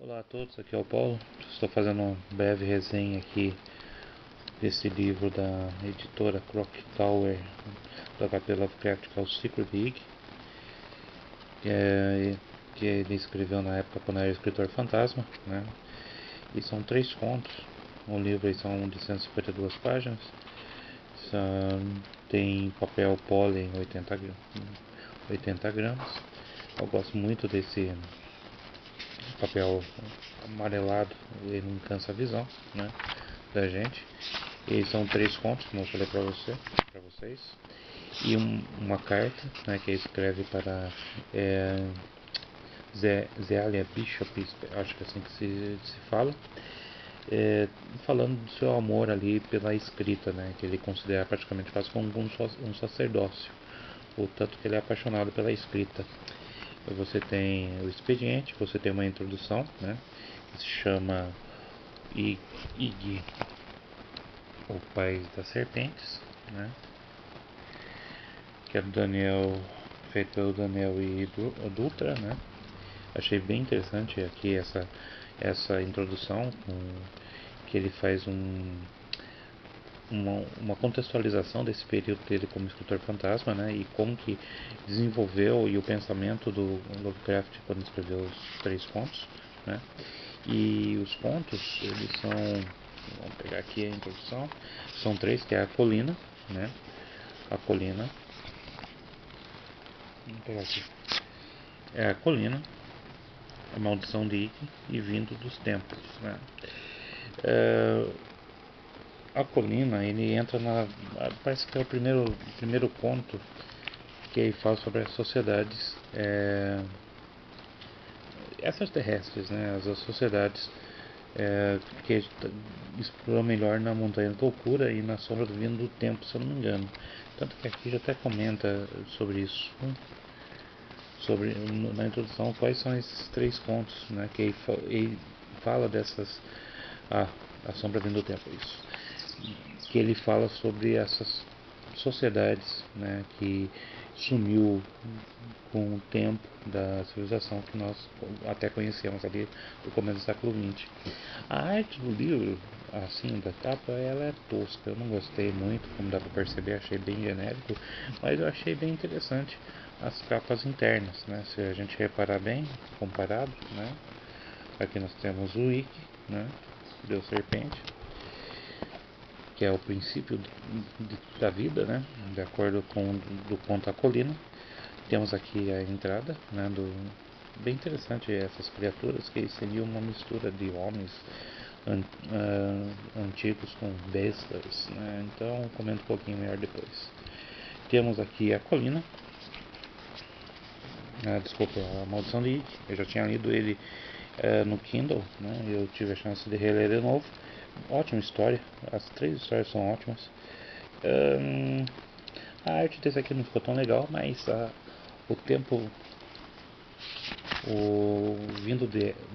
Olá a todos, aqui é o Paulo. Estou fazendo uma breve resenha aqui desse livro da editora Clock Tower do HP Lovecraft, que é o Secret League, que ele escreveu na época quando era escritor fantasma, né? E são 3 contos. O livro aí são de 152 páginas. Tem papel pólen 80 gramas. Eu gosto muito desse papel amarelado, ele não cansa a visão, né, da gente. E são 3 contos, como eu falei para vocês, e uma carta, né, que ele escreve para Zealia Bishop, acho que é assim que se fala, falando do seu amor ali pela escrita, né, que ele considera praticamente quase como um sacerdócio, o tanto que ele é apaixonado pela escrita. Você tem o expediente, você tem uma introdução, né, que se chama Ig, o País das Serpentes, né, que é do Daniel, feito pelo Daniel e Dutra, né. Achei bem interessante aqui essa introdução, que ele faz uma contextualização desse período dele como escritor fantasma, né, e como que desenvolveu e o pensamento do Lovecraft quando escreveu os 3 contos, né. E os contos, eles são, vamos pegar aqui a introdução, são 3, que é a colina, né, a colina, vamos pegar aqui, é a colina, a maldição de Ike e vindo dos tempos, né. A colina, ele entra parece que é o primeiro conto que ele fala sobre as sociedades extraterrestres, né, as sociedades que explorou melhor na Montanha da Loucura e na Sombra do Vindo do Tempo, se eu não me engano. Tanto que aqui já até comenta sobre isso, sobre, na introdução, quais são esses 3 contos, né, que ele fala dessas. A Sombra Vindo do Tempo, isso. Que ele fala sobre essas sociedades, né, que sumiu com o tempo da civilização que nós até conhecemos ali no começo do século XX. A arte do livro, assim, da capa, ela é tosca, eu não gostei muito, como dá para perceber, achei bem genérico, mas eu achei bem interessante as capas internas, né, se a gente reparar bem, comparado, né, aqui nós temos o Wiki, né, Deus Serpente, que é o princípio da vida, né, de acordo com do conto A Colina. Temos aqui a entrada, né, bem interessante essas criaturas que seriam uma mistura de homens antigos com bestas, né, então eu comento um pouquinho melhor depois. Temos aqui a colina, desculpa, a Maldição de Ig, eu já tinha lido ele no Kindle, né, eu tive a chance de reler de novo. Ótima história, as 3 histórias são ótimas. A arte desse aqui não ficou tão legal, mas o tempo, o vindo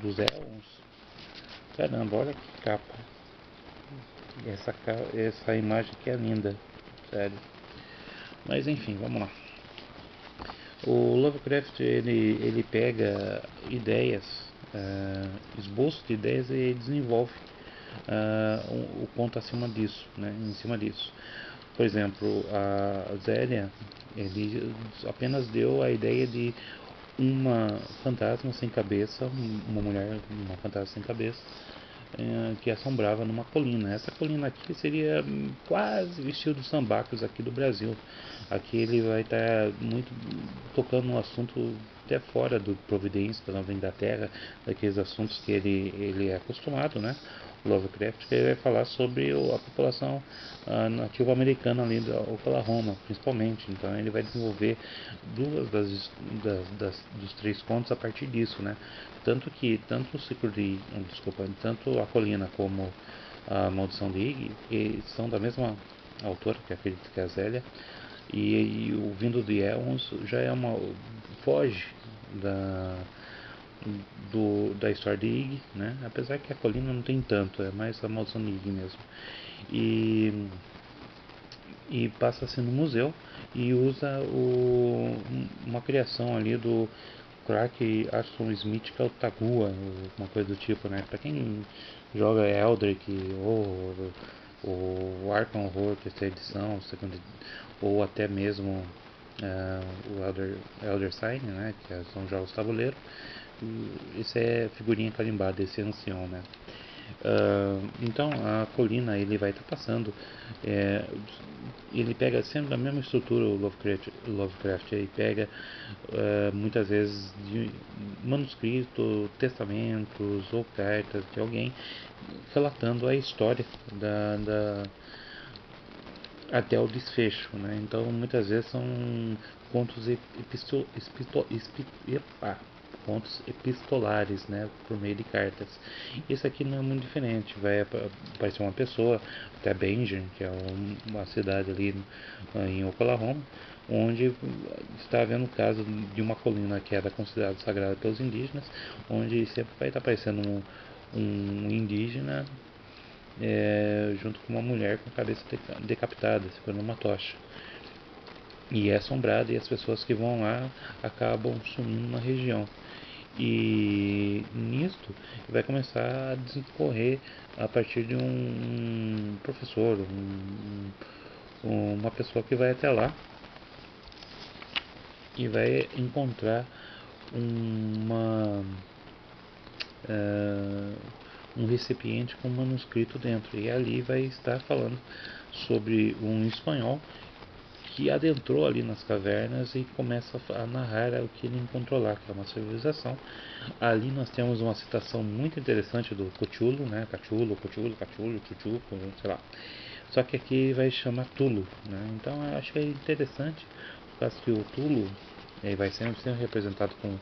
dos elfos, caramba, olha que capa. Essa imagem aqui é linda, sério. Mas enfim, vamos lá. O Lovecraft, ele pega ideias, esboços de ideias, e desenvolve o ponto acima disso, né, em cima disso. Por exemplo, a Zélia, ele apenas deu a ideia de uma fantasma sem cabeça, uma mulher, uma fantasma sem cabeça, que assombrava numa colina. Essa colina aqui seria quase o estilo dos sambacos aqui do Brasil. Aqui ele vai estar muito tocando no assunto até fora do Providência, da Nova Inglaterra, daqueles assuntos que ele é acostumado, né? O Lovecraft, que ele vai falar sobre a população nativa americana ali da Oklahoma, principalmente. Então ele vai desenvolver duas dos 3 contos a partir disso, né? Tanto o ciclo desculpa, tanto a colina como a maldição de Ig são da mesma autora, que acredito que é a Zélia, e o vindo de Elrond já é uma foge da história de Ig, né? Apesar que a colina não tem tanto, é mais a maldição de Ig mesmo. E passa-se no museu e usa uma criação ali do Clark Ashton Smith, que é o Tagua, uma coisa do tipo, né? Pra quem joga Eldritch ou Arkham Horror, terceira edição, segunda, ou até mesmo o Elder Sign, né? Que são jogos tabuleiro. Isso é figurinha carimbada, esse ancião, né? Então a colina ele vai estar passando, é, ele pega sempre a mesma estrutura, o Lovecraft ele pega muitas vezes de manuscrito, testamentos ou cartas de alguém relatando a história até o desfecho, né? Então muitas vezes são contos contos epistolares, né, por meio de cartas. Isso aqui não é muito diferente, vai aparecer uma pessoa, até Benjamin, que é uma cidade ali em Oklahoma, onde está havendo o caso de uma colina que era considerada sagrada pelos indígenas, onde sempre vai estar aparecendo um indígena junto com uma mulher com a cabeça decapitada, segurando uma tocha. E é assombrado, e as pessoas que vão lá acabam sumindo na região. E nisto vai começar a decorrer a partir de um professor, uma pessoa que vai até lá e vai encontrar uma um recipiente com um manuscrito dentro, e ali vai estar falando sobre um espanhol que adentrou ali nas cavernas e começa a narrar o que ele encontrou lá, que é uma civilização. Ali nós temos uma citação muito interessante do Cthulhu, né? Cthulhu, Chuchu, sei lá. Só que aqui vai chamar Tulu, né? Então eu acho que é interessante, por causa que o Tulu vai sempre representado com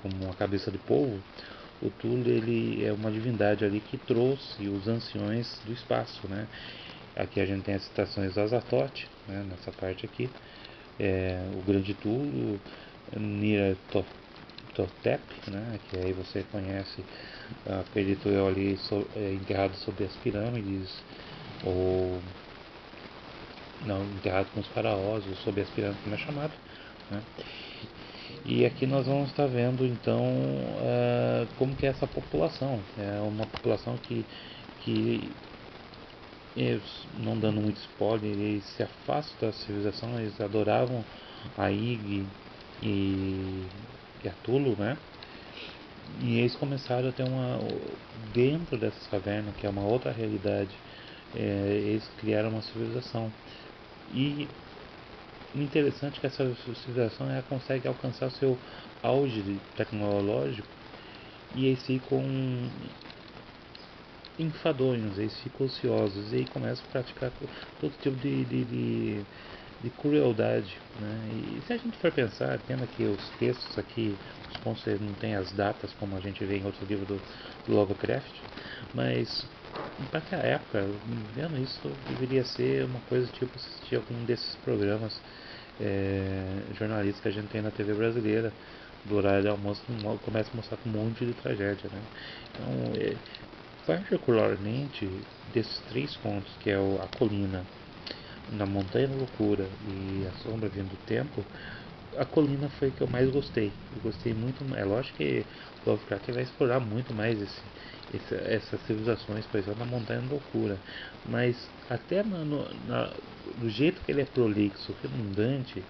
uma cabeça de polvo. O Tulu ele é uma divindade ali que trouxe os anciões do espaço, né? Aqui a gente tem as citações do Azathoth, né, nessa parte aqui, o Grande Tulu, Nirototep, né, que aí você conhece, acredito eu, ali enterrado sob as pirâmides, ou não, enterrado com os faraós, ou sob as pirâmides, como é chamado, né? E aqui nós vamos estar vendo então como que é essa população. É uma população que eles, não dando muito spoiler, eles se afastam da civilização, eles adoravam a Ig e a Tulu, né? E eles começaram a ter dentro dessas cavernas, que é uma outra realidade, eles criaram uma civilização. E o interessante é que essa civilização ela consegue alcançar o seu auge tecnológico, e eles ficam enfadonhos, eles ficam ociosos e aí começam a praticar todo tipo de crueldade, né? E se a gente for pensar, tendo aqui os textos aqui, os pontos não tem as datas como a gente vê em outros livros do Lovecraft, mas para aquela época, vendo isso, deveria ser uma coisa tipo assistir algum desses programas jornalistas que a gente tem na TV brasileira, do horário de almoço, começa a mostrar um monte de tragédia, né? Então, particularmente desses três contos, que é a colina, na montanha da loucura e a sombra vindo do tempo, a colina foi o que eu mais gostei. Eu gostei muito, é lógico que o Lovecraft vai explorar muito mais essas civilizações, por exemplo, na montanha da loucura, mas até do jeito que ele é prolixo, redundante,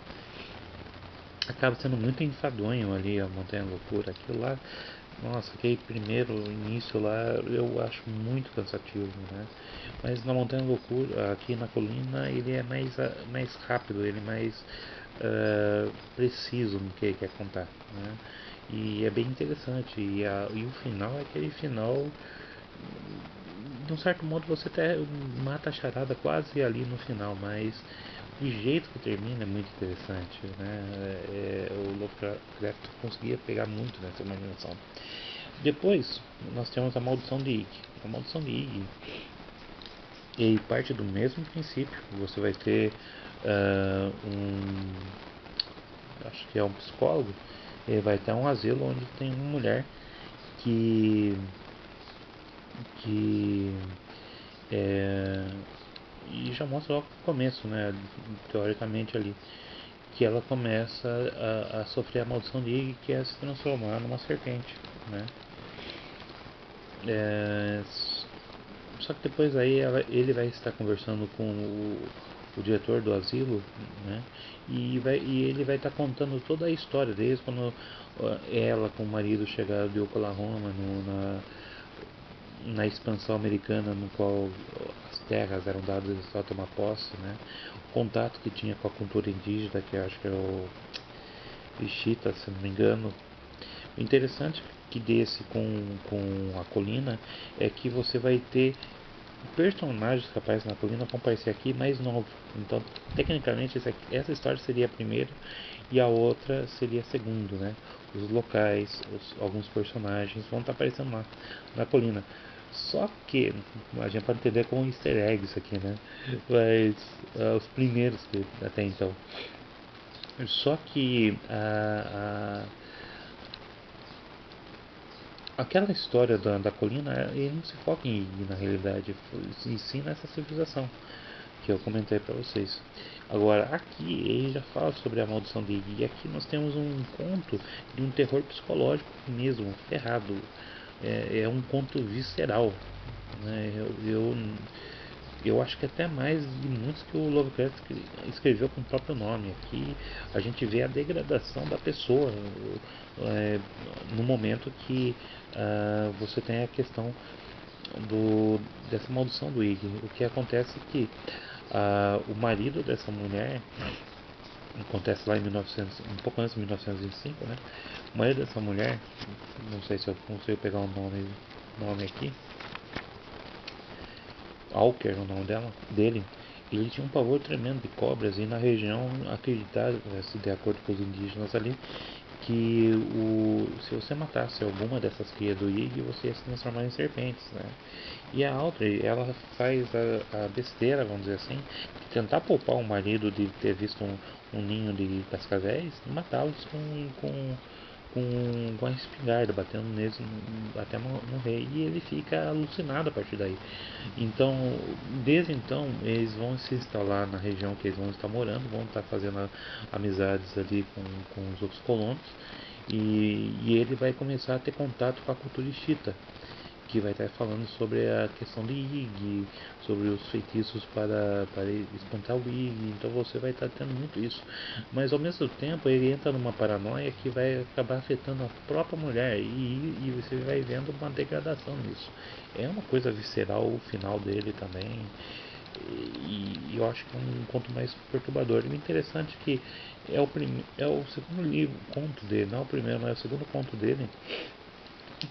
acaba sendo muito enfadonho ali a montanha da loucura. Aquilo lá, nossa, aquele primeiro início lá eu acho muito cansativo, né? Mas na Montanha Loucura, aqui na colina, ele é mais rápido, ele é mais preciso no que ele quer contar, né? E é bem interessante. E o final é aquele final, de um certo modo você até mata a charada quase ali no final, mas o jeito que termina é muito interessante, né? O Lovecraft conseguia pegar muito nessa imaginação. Depois, nós temos a Maldição de Ig. A Maldição de Ig e parte do mesmo princípio. Você vai ter acho que é um psicólogo, ele vai ter um asilo onde tem uma mulher que que e já mostra logo no começo, né, teoricamente ali, que ela começa a sofrer a maldição de Ig, que é se transformar numa serpente, né? É, só que depois aí ele vai estar conversando com o diretor do asilo, né? E ele vai estar contando toda a história desde quando ela com o marido chegaram de Oklahoma na expansão americana, no qual as terras eram dadas só tomar posse, né? O contato que tinha com a cultura indígena, que eu acho que é o Ishita, se não me engano. O interessante que desse com a colina é que você vai ter personagens que aparecem na colina vão aparecer aqui mais novos. Então, tecnicamente, essa história seria a primeira e a outra seria a segunda, né? Os locais, alguns personagens vão estar aparecendo lá na colina. Só que a gente pode entender como easter eggs aqui, né? Mas os primeiros que até então. Só que aquela história da colina, ele não se foca em Ig na realidade, e sim nessa civilização que eu comentei para vocês. Agora, aqui ele já fala sobre a maldição de Ig, e aqui nós temos um conto de um terror psicológico mesmo, ferrado. É um conto visceral, né? Eu acho que até mais de muitos que o Lovecraft escreveu com o próprio nome. Aqui a gente vê a degradação da pessoa no momento que você tem a questão dessa maldição do Ig. O que acontece é que o marido dessa mulher, acontece lá em 1900, um pouco antes de 1905, né? O marido dessa mulher, não sei se eu consigo pegar o nome aqui, Alker, o nome dele, ele tinha um pavor tremendo de cobras e na região acreditava-se, de acordo com os indígenas ali, que se você matasse alguma dessas crias do Ig, você ia se transformar em serpentes, né? E a Audrey, ela faz a besteira, vamos dizer assim, de tentar poupar o marido de ter visto um ninho de cascavéis e matá-los com a espingarda, batendo neles até morrer. E ele fica alucinado a partir daí. Então, desde então, eles vão se instalar na região que eles vão estar morando, vão estar fazendo amizades ali com os outros colonos. E ele vai começar a ter contato com a cultura Ishita, que vai estar falando sobre a questão de Ig, sobre os feitiços para espantar o Ig. Então você vai estar tendo muito isso. Mas ao mesmo tempo ele entra numa paranoia que vai acabar afetando a própria mulher e você vai vendo uma degradação nisso. É uma coisa visceral o final dele também. E eu acho que é um conto mais perturbador. E o interessante é que é o segundo livro, conto dele, não é o primeiro, mas é o segundo conto dele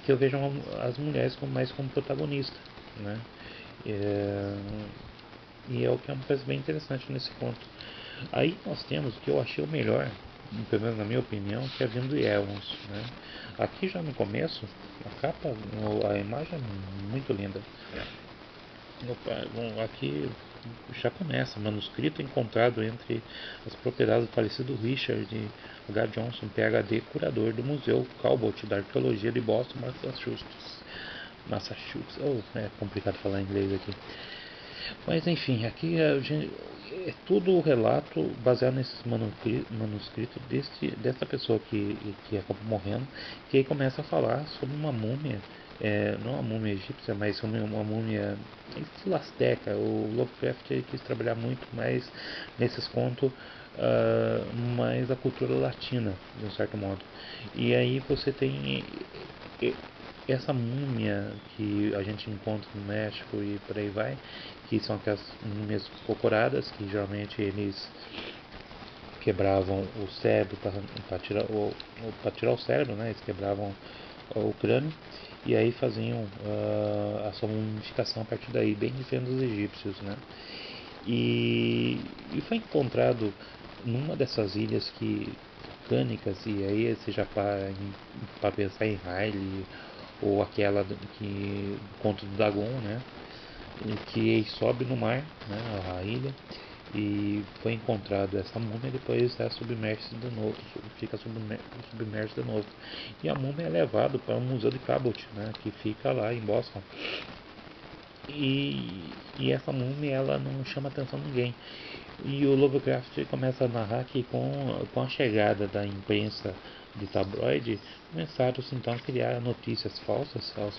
que eu vejo as mulheres mais como protagonista, né? É, e é o que é uma coisa bem interessante nesse conto. Aí nós temos o que eu achei o melhor, pelo menos na minha opinião, que é a Vinda de Elrond, né? Aqui já no começo, a capa, a imagem é muito linda. Aqui já começa, manuscrito encontrado entre as propriedades do falecido Richard H. Johnson, PhD, curador do Museu Cabot da Arqueologia de Boston, Massachusetts. Oh, é complicado falar inglês aqui. Mas enfim, aqui é tudo o relato baseado nesses manuscritos desta pessoa que acabou morrendo, que aí começa a falar sobre uma múmia, não uma múmia egípcia, mas sobre uma múmia estilo asteca. O Lovecraft quis trabalhar muito mais nesses contos, mais a cultura latina, de um certo modo. E aí você tem essa múmia que a gente encontra no México e por aí vai, que são aquelas múmias cocoradas, que geralmente eles quebravam o cérebro para tirar o cérebro, né? Eles quebravam o crânio e aí faziam a sua mumificação a partir daí, bem diferente dos egípcios, né? E foi encontrado numa dessas ilhas vulcânicas, e aí você já para pensar em Riley ou aquela que conto do Dagon, né? Que sobe no mar, né? A ilha, e foi encontrado essa múmia e depois é submerso de novo, fica submerso de novo. E a múmia é levada para o Museu de Cabot, né? Que fica lá em Boston. E essa múmia ela não chama atenção de ninguém. E o Lovecraft começa a narrar que com a chegada da imprensa de tabloide, começaram-se então a criar notícias falsas, as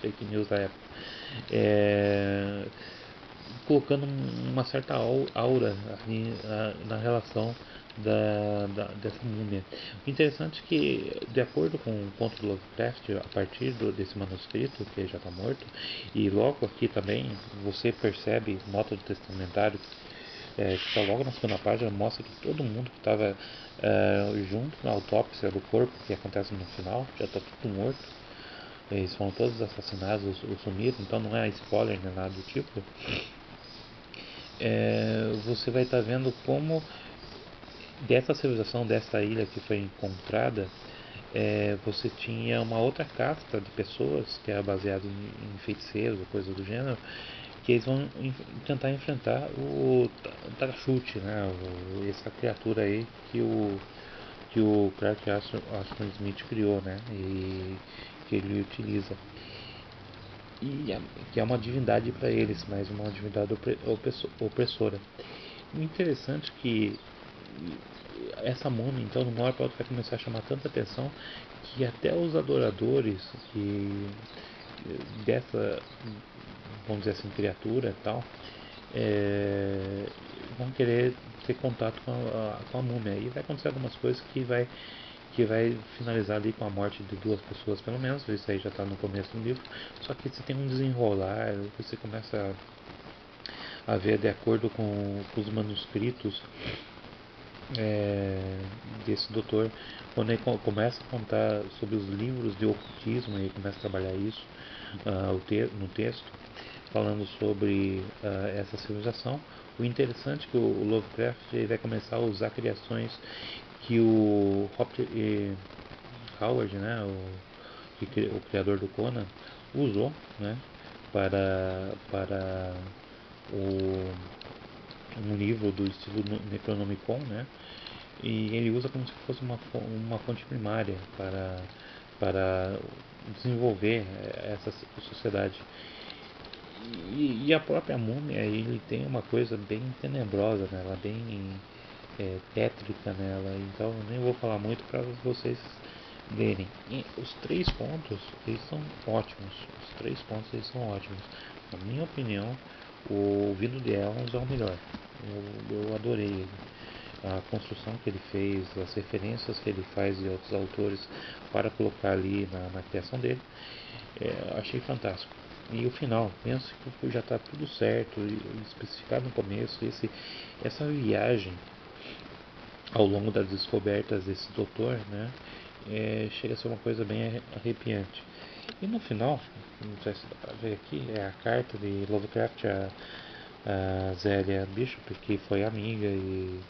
fake news da época, é, colocando uma certa aura ali, na relação dessa múmia. O interessante é que, de acordo com o conto do Lovecraft, a partir desse manuscrito, que ele já está morto, e logo aqui também você percebe, nota do testamentário, que está logo na segunda página, mostra que todo mundo que estava junto na autópsia do corpo, que acontece no final, já está tudo morto. Eles foram todos assassinados ou sumidos, então não é spoiler nem nada do tipo. Você vai estar vendo como dessa civilização, dessa ilha que foi encontrada, você tinha uma outra casta de pessoas que era baseada em feiticeiros ou coisa do gênero, que eles vão tentar enfrentar o Tarachute, né? Essa criatura aí que o Clark Ashton Smith criou, né? E que ele utiliza. Que é uma divindade para eles, mas uma divindade opressora. O interessante é que essa múmia, então, no maior ponto vai começar a chamar tanta atenção que até os adoradores dessa, vamos dizer assim, criatura e tal, vão querer ter contato com a múmia. E vai acontecer algumas coisas que vai finalizar ali com a morte de duas pessoas, pelo menos. Isso aí já está no começo do livro. Só que você tem um desenrolar, você começa a ver de acordo com os manuscritos desse doutor, quando ele começa a contar sobre os livros de ocultismo, ele começa a trabalhar isso no texto, falando sobre essa civilização. O interessante é que o Lovecraft ele vai começar a usar criações que o Howard, né, o criador do Conan, usou, né, para um livro do estilo Necronomicon, né, e ele usa como se fosse uma fonte primária para desenvolver essa sociedade. E a própria múmia, ele tem uma coisa bem tenebrosa nela, bem tétrica nela, então eu nem vou falar muito para vocês lerem. E os três pontos, eles são ótimos, os três pontos eles são ótimos. Na minha opinião, o Vindo de Elrond é o melhor, eu adorei ele. A construção que ele fez, as referências que ele faz de outros autores para colocar ali na criação dele, achei fantástico. E o final, penso que já está tudo certo, especificado no começo, essa viagem ao longo das descobertas desse doutor, né, chega a ser uma coisa bem arrepiante. E no final, não sei se dá pra ver aqui, é a carta de Lovecraft a Zélia Bishop, que foi amiga e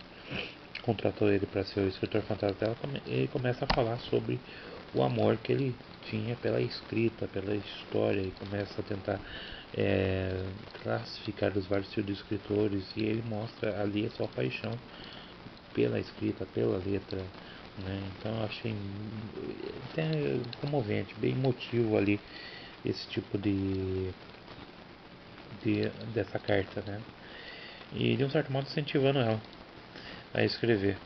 contratou ele para ser o escritor fantasma dela. Ele começa a falar sobre o amor que ele tinha pela escrita, pela história, e começa a tentar classificar os vários tipos de escritores, e ele mostra ali a sua paixão pela escrita, pela letra, né? Então eu achei até comovente, bem emotivo ali esse tipo dessa carta, né? E de um certo modo incentivando ela a escrever.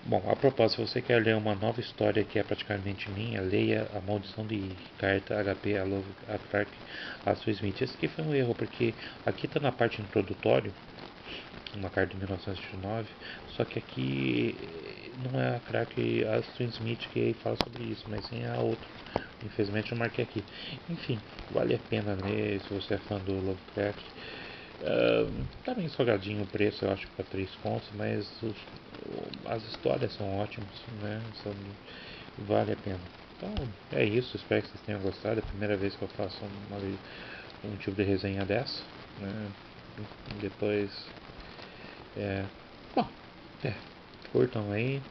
Bom, a propósito, se você quer ler uma nova história que é praticamente minha, leia A Maldição de Carta HP a Clark Ashton Smith. Esse aqui foi um erro, porque aqui está na parte introdutória, uma carta de 1929, só que aqui não é a Clark Ashton Smith que fala sobre isso, mas sim a outra. Infelizmente eu marquei aqui. Enfim, vale a pena ler se você é fã do Lovecraft. Tá bem salgadinho o preço, eu acho, para 3 contos, mas as histórias são ótimas, né? Vale a pena. Então é isso, espero que vocês tenham gostado. É a primeira vez que eu faço um tipo de resenha dessa, né? Depois, bom, curtam aí.